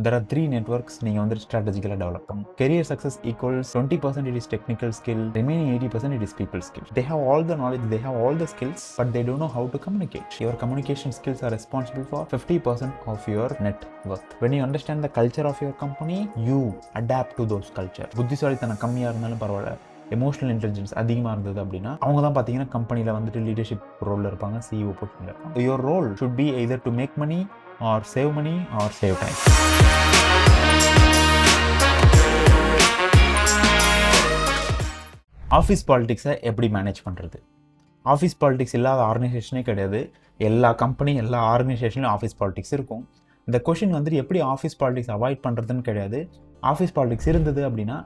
There are three networks நீங்க வந்து strategically develop பண்ணணும். Career success equals 20% it is technical skill, remaining 80% it is people skill. They have all the knowledge, they have all the skills, but they don't know how to communicate. Your communication skills are responsible for 50% of your net worth. When you understand the culture of your company, you adapt to those culture. புத்திசாலித்தனம் கம்மியா இருந்தாலும் பரவாயில்ல, emotional intelligence அதிகமாக இருந்தது அப்படின்னா அவங்க தான் பார்த்தீங்கன்னா கம்பெனியில் வந்துட்டு லீடர்ஷிப் ரோலில் இருப்பாங்க, சிஇஓ பொசிஷனில் இருப்பாங்க. Your role should be either to make money or save money or save time. Office பாலிடிக்ஸை எப்படி மேனேஜ் பண்ணுறது? ஆஃபீஸ் பாலிடிக்ஸ் இல்லாத ஆர்கனைசேஷனே கிடையாது. எல்லா கம்பெனி எல்லா ஆர்கனைசேஷன்லையும் ஆஃபீஸ் பாலிடிக்ஸ் இருக்கும். இந்த கொஷின் வந்துட்டு எப்படி ஆஃபீஸ் பாலிடிக்ஸ் அவாய்ட் பண்ணுறதுன்னு கிடையாது. ஆஃபீஸ் பாலிடிக்ஸ் இருந்தது அப்படின்னா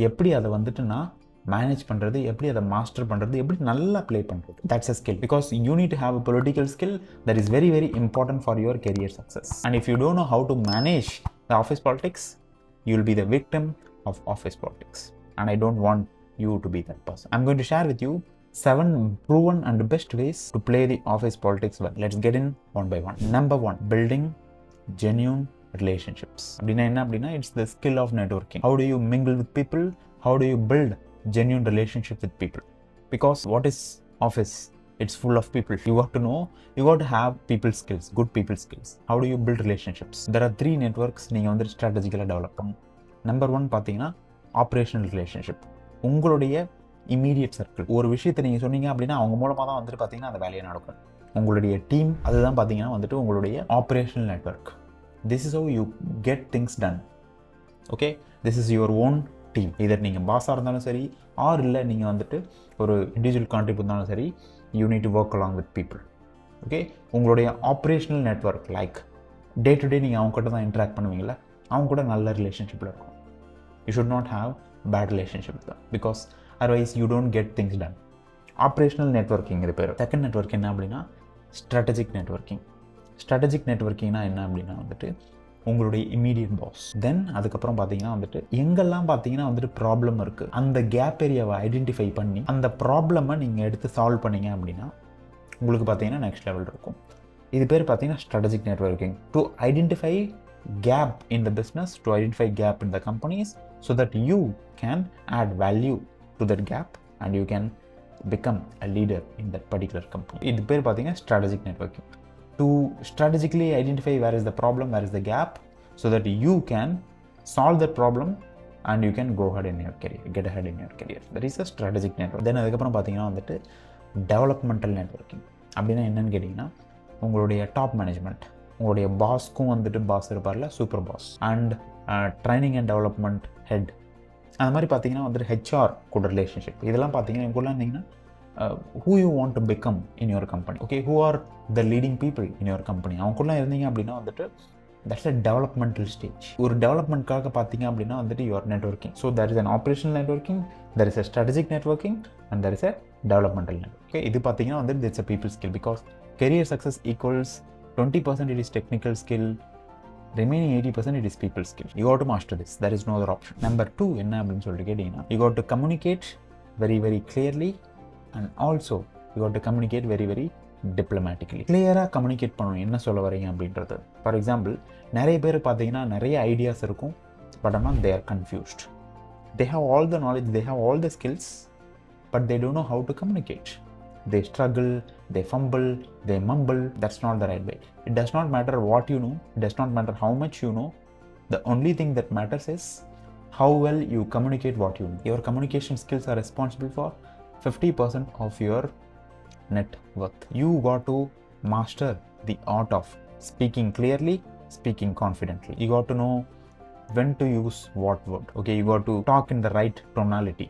எப்படி அதை வந்துட்டு நான் மேனேஜ் பண்ணுறது, எப்படி அதை மாஸ்டர் பண்ணுறது, எப்படி நல்லா ப்ளே பண்ணுறது. That's a skill. Because you need to have a political skill that is very very important for your career success. And if you don't know how to manage the office politics, you will be the victim of office politics. And I don't want you to be that person. I'm going to share with you 7 proven and best ways to play the office politics well. Let's get in one by one. Number 1, building genuine relationships. அப்படின்னா என்ன அப்படின்னா, it's the skill of networking. How do you mingle with people? How do you build genuine relationship with people? Because what is office? It's full of people. You got to know, you got to have people skills, good people skills. How do you build relationships? There are 3 networks நீங்க வந்து strategically develop பண்ணணும். Number 1 பார்த்தீங்கன்னா operational relationship. உங்களுடைய immediate circle. ஒரு விஷயத்தை நீங்கள் சொன்னீங்க அப்படின்னா அவங்க மூலமாக தான் வந்துட்டு பார்த்தீங்கன்னா அந்த வேலையை நடக்கும். உங்களுடைய டீம் அதுதான் பார்த்தீங்கன்னா வந்துட்டு உங்களுடைய operational network. This is how you get things ton. Okay, this is your own team. இதர் நீங்கள் பாஸாக இருந்தாலும் சரி, ஆர் இல்லை நீங்கள் வந்துட்டு ஒரு இண்டிவிஜுவல் கான்ட்ரிபியூட் இருந்தாலும் சரி, you need to work along with people. Okay, உங்களுடைய operational network like day to day நீங்கள் அவங்க கிட்ட தான் இன்ட்ராக்ட் பண்ணுவீங்களா, அவங்க கூட நல்ல ரிலேஷன்ஷிப்பில் இருக்கும். You should not have bad relationship with them because otherwise you don't get things done. Operational networking repair. Second network என்ன அப்படின்னா strategic networking. Strategic networkingனா என்ன அப்படின்னா வந்துட்டு உங்களுடைய இமீடியட் பாஸ். தென் அதுக்கப்புறம் பார்த்தீங்கன்னா வந்துட்டு எங்கெல்லாம் பார்த்தீங்கன்னா வந்துட்டு ப்ராப்ளம் இருக்குது, அந்த கேப் ஏரியாவை ஐடென்டிஃபை பண்ணி அந்த ப்ராப்ளமை நீங்கள் எடுத்து சால்வ் பண்ணீங்க அப்படின்னா உங்களுக்கு பார்த்தீங்கன்னா நெக்ஸ்ட் லெவல் இருக்கும். இது பேர் பார்த்தீங்கன்னா strategic networking. To identify gap in the business, to identify gap in the companies so that you can add value to that gap and you can become a leader in that particular company. இது பேர் பார்த்தீங்கன்னா strategic networking. To strategically identify where is the problem, where is the gap so that you can solve that problem and you can go ahead in your career, get ahead in your career. That is a strategic network. Then அதுக்கப்புறம் பார்த்தீங்கன்னா வந்துட்டு developmental networking. அப்படின்னா என்னன்னு கேட்டிங்கன்னா உங்களுடைய top management, உங்களுடைய பாஸ்க்கும் வந்துட்டு பாஸ் இருப்பார்ல, super boss, and training and development head, அந்த மாதிரி பார்த்தீங்கன்னா வந்துட்டு ஹெச்ஆர் கூட ரிலேஷன்ஷிப். இதெல்லாம் பார்த்தீங்கன்னா இவங்களாம் இருந்தீங்கன்னா who you want to become in your company. Okay, who are the leading people in your company. அவங்கக்குள்ளே இருந்தீங்க அப்படின்னா வந்துட்டு that's a developmental stage. ஒரு டெவலப்மெண்ட்காக பார்த்தீங்க அப்படின்னா வந்துட்டு you are networking. So there is an operational networking, there is a strategic networking and there is a developmental networking. Okay, இது பார்த்தீங்கன்னா வந்துட்டு it's a people skill because career success equals 20% it is technical skill, remaining 80% it is people skill. You got to master this. There is no other option. Number 2 என்ன அப்படின்னு சொல்லிட்டு கேட்டிங்கன்னா, you got to communicate very very clearly and also you got to communicate very very diplomatically. கிளியராக communicate பண்ணணும் என்ன சொல்ல வரீங்க அப்படின்றது. ஃபார் எக்ஸாம்பிள், நிறைய பேர் பார்த்தீங்கன்னா நிறைய ஐடியாஸ் இருக்கும், பட் ஆனால் they are confused. They have all the knowledge, they have all the skills, but they don't know how to communicate. They struggle, they fumble, they mumble. That's not the right way. It does not matter what you know, it does not matter how much you know. The only thing that matters is how well you communicate what you know. Your communication skills are responsible for 50% of your net worth. You got to master the art of speaking clearly, speaking confidently. You got to know when to use what word. Okay, you got to talk in the right tonality.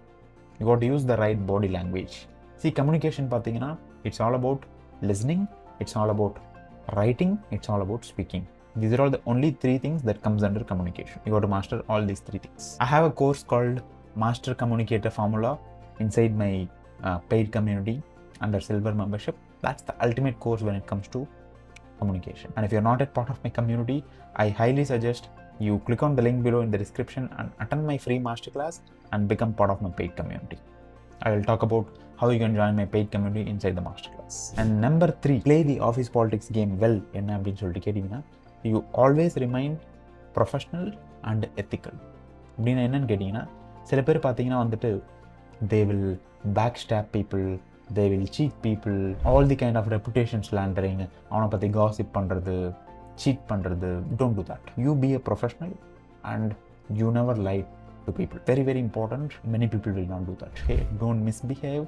You got to use the right body language. See, communication பார்த்தீங்கன்னா it's all about listening, it's all about writing, it's all about speaking. These are all the only 3 things that comes under communication. You got to master all these 3 things. I have a course called Master Communicator Formula inside my paid community under Silver membership. That's the ultimate course when it comes to communication. And if you're not yet part of my community, I highly suggest you click on the link below in the description and attend my free masterclass and become part of my paid community. I will talk about how you can join my paid community inside the masterclass. And number 3, play the office politics game well. என்ன அப்படின்னு சொல்லிட்டு கேட்டிங்கன்னா, you always remind professional and ethical. அப்படின்னு என்னன்னு கேட்டிங்கன்னா, சில பேர் பார்த்தீங்கன்னா வந்துட்டு they will backstab people, they will cheat people, all the kind of reputation slandering, அவனை பற்றி gossip பண்ணுறது, cheat பண்ணுறது. Don't do that. You be a professional and you never lie to people. Very, very important. Many people will not do that. Okay? Don't misbehave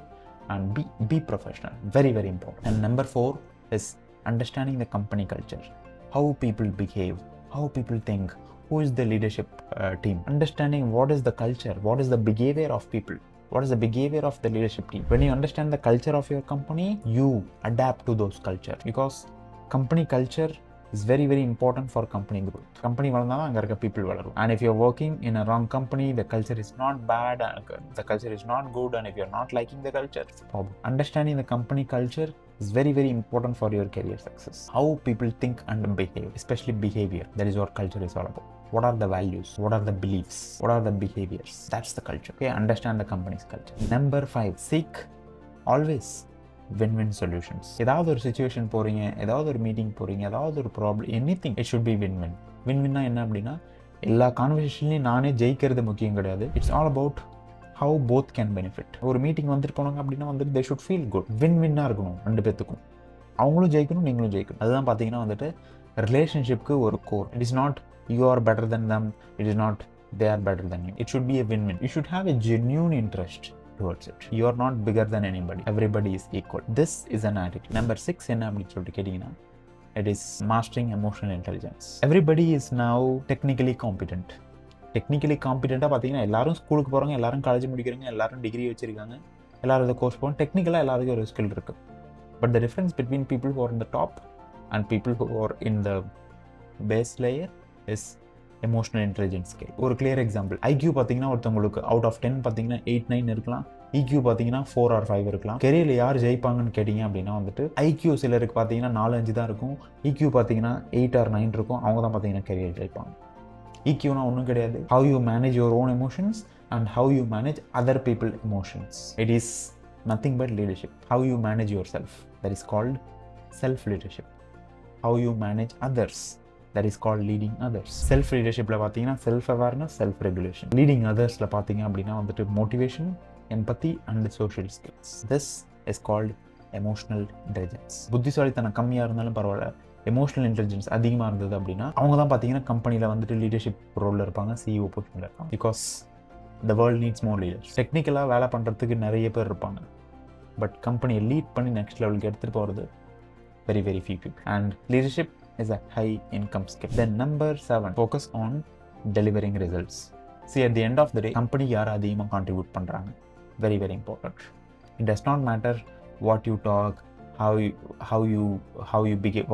and be professional. Very, very important. And number 4 is understanding the company culture. How people behave, how people think, who is the leadership team. Understanding what is the culture, what is the behavior of people, what is the behavior of the leadership team. When you understand the culture of your company, you adapt to those culture, because company culture is very, very important for company growth. Company வளர்ந்தாலும் அங்கே இருக்க people வளரும். And if you're working in a wrong company, the culture is not bad, the culture is not good, and if you're not liking the culture, it's a problem. Understanding the company culture is very, very important for your career success. How people think and behave, especially behavior. That is what culture is all about. What are the values? What are the beliefs? What are the behaviors? That's the culture. Okay, understand the company's culture. Number 5, seek always win-win solutions. ஏதாவது ஒரு situation போகிறீங்க, ஏதாவது ஒரு meeting போகிறீங்க, ஏதாவது ஒரு problem, anything, it should be win win. வின்-வின்னா என்ன அப்படின்னா, எல்லா கான்வர்சேஷன்லையும் நானே ஜெயிக்கிறது முக்கியம் கிடையாது. It's all about how both can benefit. ஒரு மீட்டிங் வந்துட்டு போனாங்க அப்படின்னா வந்துட்டு they should feel good. வின்-வின்னாக இருக்கணும் ரெண்டு பேத்துக்கும். அவங்களும் ஜெயிக்கணும், நீங்களும் ஜெயிக்கணும். அதுதான் பார்த்தீங்கன்னா வந்துட்டு ரிலேஷன்ஷிப்க்கு ஒரு core. It is not you are better than them, it is not they are better than you. It should be a win-win. You should have a genuine interest towards it. You are not bigger than anybody. Everybody is equal. This is an attitude. Number 6 என்ன அப்படின்னு சொல்லிட்டு கேட்டிங்கன்னா, it is mastering emotional intelligence. Everybody is now technically competent. Technically காம்பிடென்ட்டாக பார்த்தீங்கன்னா எல்லாரும் ஸ்கூலுக்கு போகிறாங்க, எல்லாரும் காலேஜ் முடிக்கிறாங்க, எல்லாரும் டிகிரி வச்சுருக்காங்க, எல்லாரும் இதை கோர்ஸ் போகணும். டெக்னிக்கலாக எல்லாருக்கும் ஒரு ஸ்கில் இருக்குது. But the difference between people who are in the top and people who are in the base layer is emotional intelligence skill. ஒரு கிளியர் எக்ஸாம்பிள், ஐக்யூ பார்த்தீங்கன்னா ஒருத்தவங்களுக்கு அவுட் ஆஃப் 10 பார்த்தீங்கன்னா 8-9 இருக்கலாம். EQ பார்த்தீங்கன்னா 4 or 5 இருக்கலாம். கெரியரில் யார் ஜெயிப்பாங்கன்னு கேட்டிங்க அப்படின்னா வந்துட்டு ஐக்யூ சிலருக்கு பார்த்தீங்கன்னா 4-5 தான் இருக்கும். EQ பார்த்தீங்கன்னா 8 or 9 இருக்கும். அவங்க தான் பார்த்தீங்கன்னா கெரியர் ஜெயிப்பாங்க. EQனா ஒன்றும் கிடையாது. How you manage your own emotions and how you manage other people's emotions. It is nothing but leadership. How you manage yourself, that is called self-leadership. How you manage others, that is called leading others. Self-leadershipல பார்த்தீங்கன்னா self-awareness, self-regulation. Leading othersல பார்த்தீங்க அப்படின்னா வந்துட்டு motivation, empathy and social skills. This is called emotional intelligence. புத்திசாலித்தனம் கம்மியாக இருந்தாலும் பரவாயில்ல, emotional intelligence அதிகமாக இருந்தது அப்படின்னா அவங்க தான் பார்த்தீங்கன்னா கம்பெனியில் வந்துட்டு லீடர்ஷிப் ரோலில் இருப்பாங்க, CEO பொசிஷனில் இருப்பாங்க. Because the world needs more leaders. டெக்னிக்கலாக வேலை பண்ணுறதுக்கு நிறைய பேர் இருப்பாங்க, பட் கம்பெனியை லீட் பண்ணி நெக்ஸ்ட் லெவலுக்கு எடுத்துகிட்டு போகிறது very very few people. And leadership is a high income skill. Then number 7, focus on delivering results. at the end of the day company யார் அதிகமாக கான்ட்ரிபியூட் பண்ணுறாங்க, very very important. It does not matter what you talk, how you behave,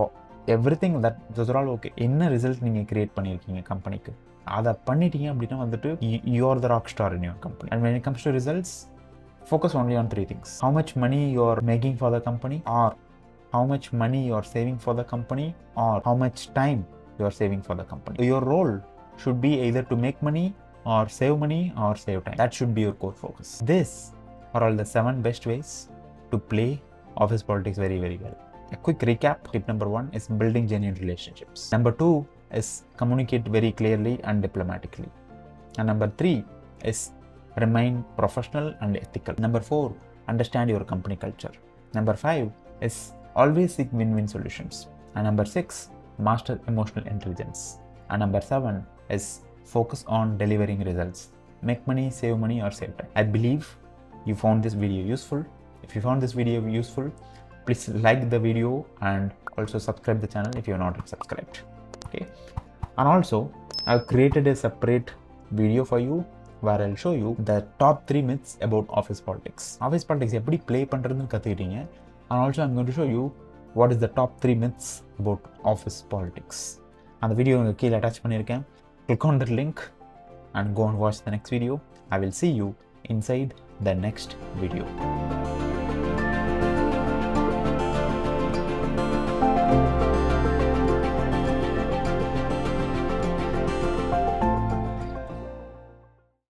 everything that those are all okay. என்ன result நீங்கள் create பண்ணியிருக்கீங்க கம்பெனிக்கு, அதை பண்ணிட்டீங்க அப்படின்னா வந்துட்டு you are the rock star in your company. And when it comes to results, focus only on 3 things. How much money you are making for the company, or how much money you are saving for the company, or how much time you are saving for the company. Your role should be either to make money or save money or save time. That should be your core focus. This are all the 7 best ways to play office politics very, very well. A quick recap. Tip number 1 is building genuine relationships. Number 2 is communicate very clearly and diplomatically. And number 3 is remain professional and ethical. Number 4, understand your company culture. Number 5 is always seek win-win solutions. And number 6, master emotional intelligence. And number 7 is focus on delivering results. Make money, save money or save time. I believe you found this video useful. If you found this video useful, please like the video and also subscribe the channel if you are not subscribed. Okay, and also I've created a separate video for you where I'll show you the top 3 myths about office politics. Office politics எப்படி play பண்றதுன்னு கத்துக்கிட்டீங்க. And also I'm going to show you what is the top 3 myths about office politics. அந்த video உங்க கீழே attach பண்ணியிருக்கேன். Click on the link and go and watch the next video. I will see you inside the next video.